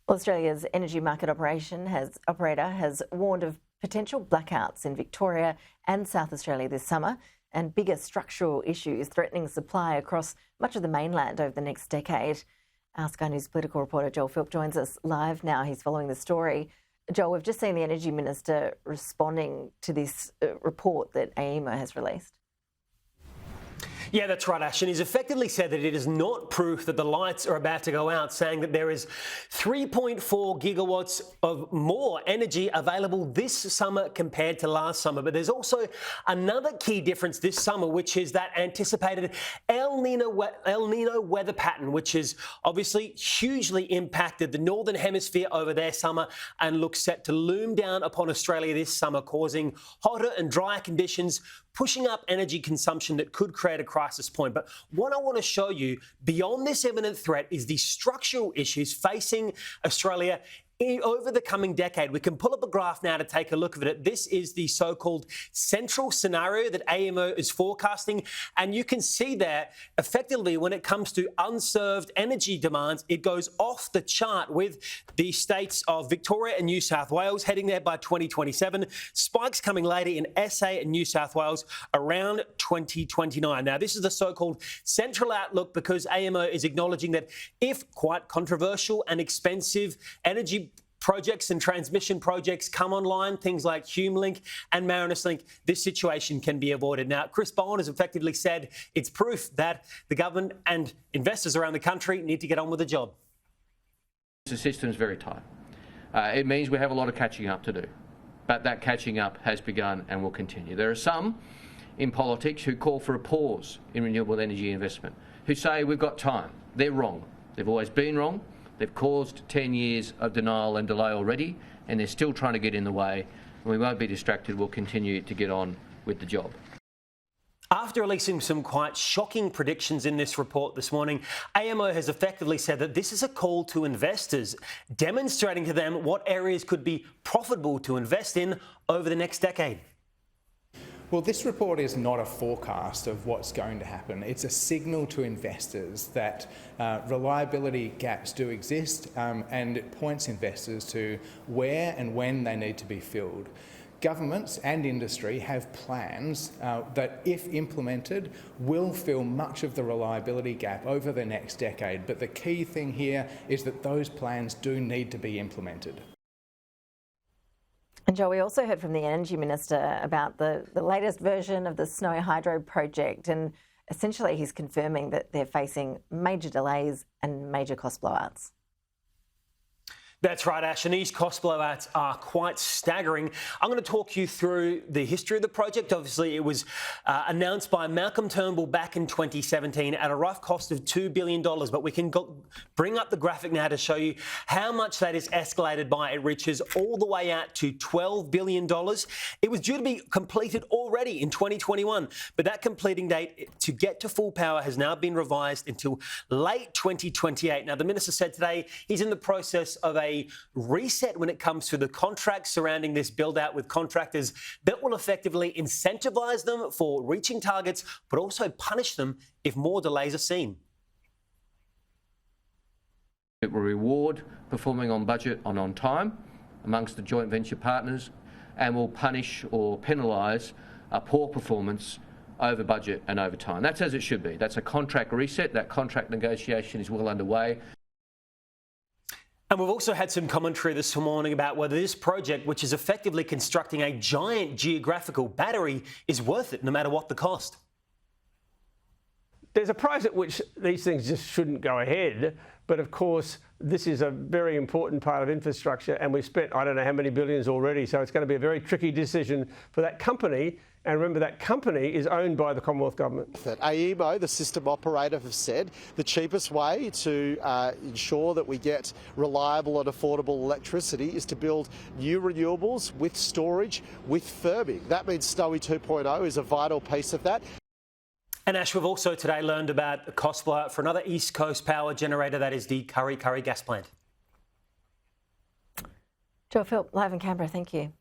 Australia's energy market operator has warned of potential blackouts in Victoria and South Australia this summer and bigger structural issues threatening supply across much of the mainland over the next decade. Our Sky News political reporter Joel Philp joins us live now. He's following the story. Joel, we've just seen the Energy Minister responding to this report that AEMO has released. Yeah, that's right, Ash. And he's effectively said that it is not proof that the lights are about to go out, saying that there is 3.4 gigawatts of more energy available this summer compared to last summer. But there's also another key difference this summer, which is that anticipated El Nino weather pattern, which has obviously hugely impacted the Northern Hemisphere over their summer and looks set to loom down upon Australia this summer, causing hotter and drier conditions, pushing up energy consumption that could create a crisis point. But what I want to show you beyond this imminent threat is the structural issues facing Australia over the coming decade. We can pull up a graph now to take a look at it. This is the so-called central scenario that AEMO is forecasting. And you can see there, effectively, when it comes to unserved energy demands, it goes off the chart with the states of Victoria and New South Wales heading there by 2027. Spikes coming later in SA and New South Wales around 2029. Now, this is the so-called central outlook because AEMO is acknowledging that if quite controversial and expensive energy projects and transmission projects come online, things like HumeLink and Marinus Link, this situation can be avoided. Now, Chris Bowen has effectively said it's proof that the government and investors around the country need to get on with the job. The system's very tight. It means we have a lot of catching up to do, but that catching up has begun and will continue. There are some in politics who call for a pause in renewable energy investment, who say we've got time. They're wrong. They've always been wrong. They've caused 10 years of denial and delay already, and they're still trying to get in the way. And we won't be distracted. We'll continue to get on with the job. After releasing some quite shocking predictions in this report this morning, AEMO has effectively said that this is a call to investors, demonstrating to them what areas could be profitable to invest in over the next decade. Well, this report is not a forecast of what's going to happen. It's a signal to investors that reliability gaps do exist, and it points investors to where and when they need to be filled. Governments and industry have plans that, if implemented, will fill much of the reliability gap over the next decade. But the key thing here is that those plans do need to be implemented. And Joe, we also heard from the Energy Minister about the latest version of the Snowy Hydro project, and essentially he's confirming that they're facing major delays and major cost blowouts. That's right, Ash, and these cost blowouts are quite staggering. I'm going to talk you through the history of the project. Obviously, it was announced by Malcolm Turnbull back in 2017 at a rough cost of $2 billion, but we can bring up the graphic now to show you how much that is escalated by. It reaches all the way out to $12 billion. It was due to be completed already in 2021, but that completing date to get to full power has now been revised until late 2028. Now, the Minister said today he's in the process of a reset when it comes to the contracts surrounding this build-out with contractors that will effectively incentivise them for reaching targets, but also punish them if more delays are seen. It will reward performing on budget and on time amongst the joint venture partners, and will punish or penalise a poor performance over budget and over time. That's as it should be. That's a contract reset. That contract negotiation is well underway. And we've also had some commentary this morning about whether this project, which is effectively constructing a giant geographical battery, is worth it no matter what the cost. There's a price at which these things just shouldn't go ahead. But of course, this is a very important part of infrastructure, and we've spent I don't know how many billions already. So it's going to be a very tricky decision for that company. And remember, that company is owned by the Commonwealth Government. AEMO, the system operator, have said the cheapest way to ensure that we get reliable and affordable electricity is to build new renewables with storage, with firming. That means Snowy 2.0 is a vital piece of that. And Ash, we've also today learned about the cost blowout for another East Coast power generator, that is the Kurri Kurri gas plant. Joel Philp, live in Canberra, thank you.